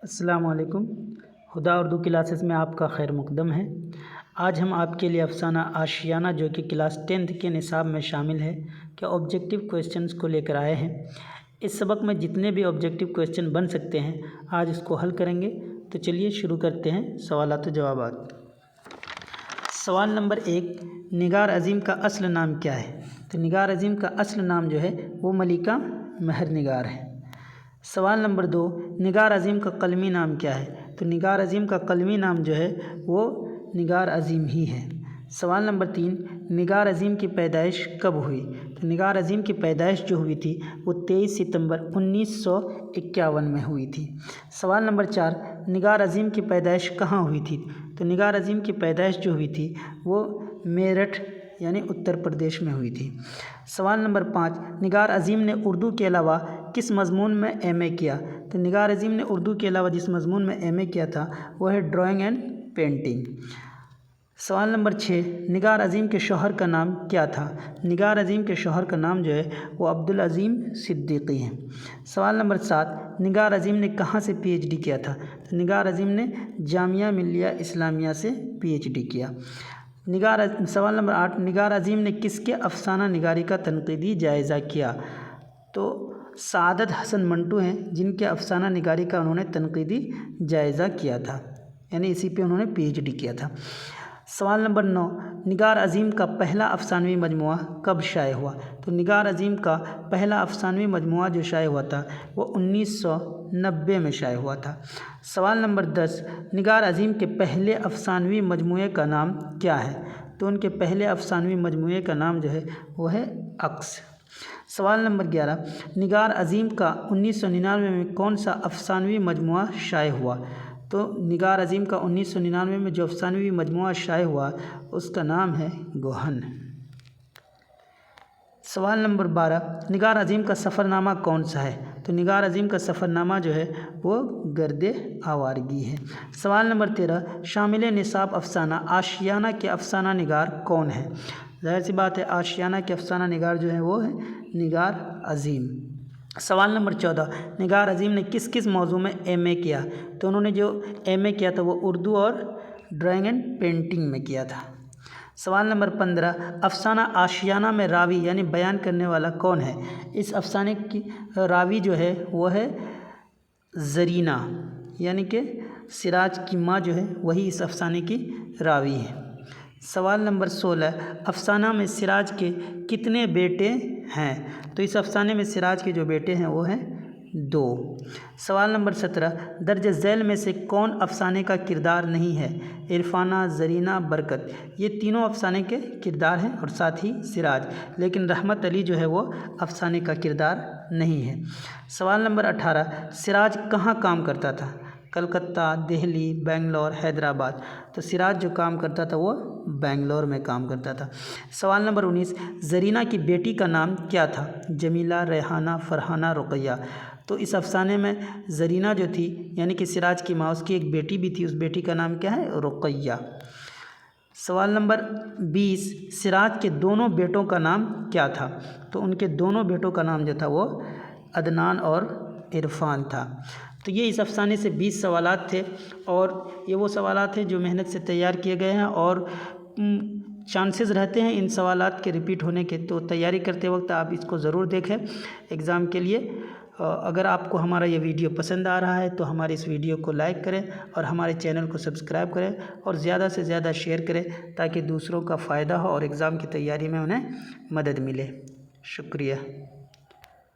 السلام علیکم۔ ہدا اردو کلاسز میں آپ کا خیر مقدم ہے۔ آج ہم آپ کے لیے افسانہ آشیانہ جو کہ کلاس 10th کے نصاب میں شامل ہے کہ آبجیکٹیو کویسچنز کو لے کر آئے ہیں۔ اس سبق میں جتنے بھی آبجیکٹیو کویسچن بن سکتے ہیں آج اس کو حل کریں گے۔ تو چلیے شروع کرتے ہیں سوالات و جوابات۔ سوال نمبر 1، نگار عظیم کا اصل نام کیا ہے؟ تو نگار عظیم کا اصل نام جو ہے وہ ملکہ مہر نگار ہے۔ سوال نمبر 2، نگار عظیم کا قلمی نام کیا ہے؟ تو نگار عظیم کا قلمی نام جو ہے وہ نگار عظیم ہی ہے۔ سوال نمبر 3، نگار عظیم کی پیدائش کب ہوئی؟ تو نگار عظیم کی پیدائش جو ہوئی تھی وہ 23 ستمبر 1951 میں ہوئی تھی۔ سوال نمبر 4، نگار عظیم کی پیدائش کہاں ہوئی تھی؟ تو نگار عظیم کی پیدائش جو ہوئی تھی وہ میرٹھ یعنی اتر پردیش میں ہوئی تھی۔ سوال نمبر 5، نگار عظیم نے اردو کے علاوہ کس مضمون میں ایم اے کیا؟ تو نگار عظیم نے اردو کے علاوہ جس مضمون میں ایم اے کیا تھا وہ ہے ڈرائنگ اینڈ پینٹنگ۔ سوال نمبر 6، نگار عظیم کے شوہر کا نام کیا تھا؟ نگار عظیم کے شوہر کا نام جو ہے وہ عبدالعظیم صدیقی ہے۔ سوال نمبر 7، نگار عظیم نے کہاں سے پی ایچ ڈی کیا تھا؟ تو نگار عظیم نے جامعہ ملیہ اسلامیہ سے پی ایچ ڈی کیا۔ سوال نمبر 8، نگار عظیم نے کس کے افسانہ نگاری کا تنقیدی جائزہ کیا؟ تو سعادت حسن منٹو ہیں جن کے افسانہ نگاری کا انہوں نے تنقیدی جائزہ کیا تھا، یعنی اسی پہ انہوں نے پی ایچ ڈی کیا تھا۔ سوال نمبر 9، نگار عظیم کا پہلا افسانوی مجموعہ کب شائع ہوا؟ تو نگار عظیم کا پہلا افسانوی مجموعہ جو شائع ہوا تھا وہ 1990 میں شائع ہوا تھا۔ سوال نمبر 10، نگار عظیم کے پہلے افسانوی مجموعے کا نام کیا ہے؟ تو ان کے پہلے افسانوی مجموعے کا نام جو ہے وہ ہے عکس۔ سوال نمبر 11، نگار عظیم کا 1999 میں کون سا افسانوی مجموعہ شائع ہوا؟ تو نگار عظیم کا 1999 میں جو افسانوی مجموعہ شائع ہوا اس کا نام ہے گوہن۔ سوال نمبر 12، نگار عظیم کا سفر نامہ کون سا ہے؟ تو نگار عظیم کا سفر نامہ جو ہے وہ گرد آوارگی ہے۔ سوال نمبر 13، شامل نصاب افسانہ آشیانہ کے افسانہ نگار کون ہے؟ ظاہر سی بات ہے آشیانہ کے افسانہ نگار جو ہیں وہ ہے نگار عظیم۔ سوال نمبر 14، نگار عظیم نے کس کس موضوع میں ایم اے کیا؟ تو انہوں نے جو ایم اے کیا تھا وہ اردو اور ڈرائنگ اینڈ پینٹنگ میں کیا تھا۔ سوال نمبر 15، افسانہ آشیانہ میں راوی یعنی بیان کرنے والا کون ہے؟ اس افسانے کی راوی جو ہے وہ ہے زرینہ، یعنی کہ سراج کی ماں جو ہے وہی اس افسانے کی راوی ہے۔ سوال نمبر 16، افسانہ میں سراج کے کتنے بیٹے ہیں؟ تو اس افسانے میں سراج کے جو بیٹے ہیں وہ ہیں 2۔ سوال نمبر 17، درج ذیل میں سے کون افسانے کا کردار نہیں ہے؟ عرفانہ، زرینہ، برکت، یہ تینوں افسانے کے کردار ہیں اور ساتھ ہی سراج، لیکن رحمت علی جو ہے وہ افسانے کا کردار نہیں ہے۔ سوال نمبر 18، سراج کہاں کام کرتا تھا؟ کلکتہ، دہلی، بنگلور، حیدرآباد۔ تو سراج جو کام کرتا تھا وہ بنگلور میں کام کرتا تھا۔ سوال نمبر 19، زرینہ کی بیٹی کا نام کیا تھا؟ جمیلہ، ریحانہ، فرحانہ، رقیہ۔ تو اس افسانے میں زرینہ جو تھی یعنی کہ سراج کی ماں، اس کی ایک بیٹی بھی تھی، اس بیٹی کا نام کیا ہے؟ رقیہ۔ سوال نمبر 20، سراج کے دونوں بیٹوں کا نام کیا تھا؟ تو ان کے دونوں بیٹوں کا نام جو تھا وہ عدنان اور عرفان تھا۔ تو یہ اس افسانے سے 20 سوالات تھے اور یہ وہ سوالات ہیں جو محنت سے تیار کیے گئے ہیں اور چانسز رہتے ہیں ان سوالات کے ریپیٹ ہونے کے، تو تیاری کرتے وقت آپ اس کو ضرور دیکھیں ایگزام کے لیے۔ اگر آپ کو ہمارا یہ ویڈیو پسند آ رہا ہے تو ہمارے اس ویڈیو کو لائک کریں اور ہمارے چینل کو سبسکرائب کریں اور زیادہ سے زیادہ شیئر کریں تاکہ دوسروں کا فائدہ ہو اور ایگزام کی تیاری میں انہیں مدد ملے۔ شکریہ۔